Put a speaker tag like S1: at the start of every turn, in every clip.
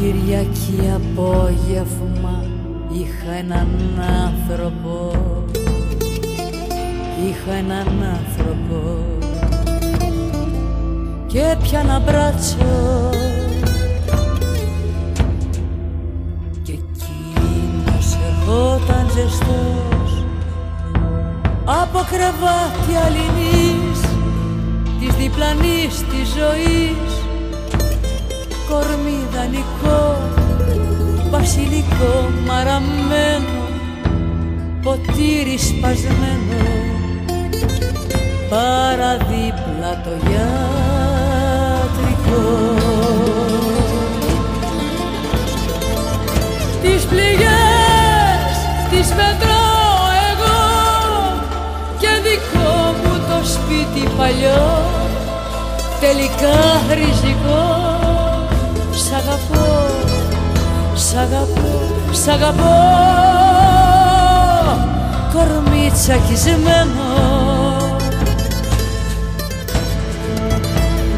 S1: Κυριακή απόγευμα είχα έναν άνθρωπο, και έπιανα μπράτσο και εκείνος ερχόταν ζεστός από κρεβάτι αλληνής της διπλανής της ζωής, κορμί δανεικό, βασιλικό μαραμένο, ποτήρι σπασμένο, παραδίπλα το γιατρικό. Τις πληγές τις μετράω εγώ και δικό μου το σπίτι παλιό, τελικά ριζικό. Σ' αγαπώ, σ' αγαπώ, σ' αγαπώ, κορμί τσακισμένο.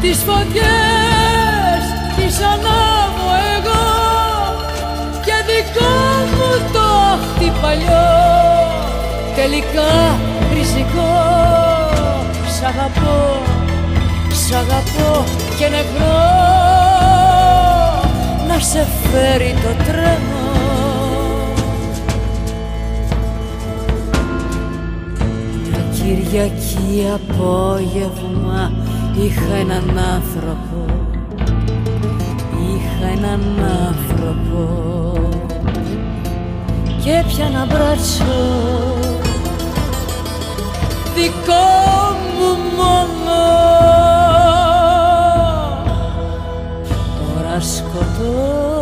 S1: Τις φωτιές τις ανάβω εγώ και δικό μου το άχτι παλιό, τελικά ριζικό. Σ' αγαπώ, σ' αγαπώ και νεκρό να σε φέρει το τρένο. Μια Κυριακή απόγευμα είχα έναν άνθρωπο, και έπιανα μπράτσο δικό μου μόνο. Τώρα σκοτώ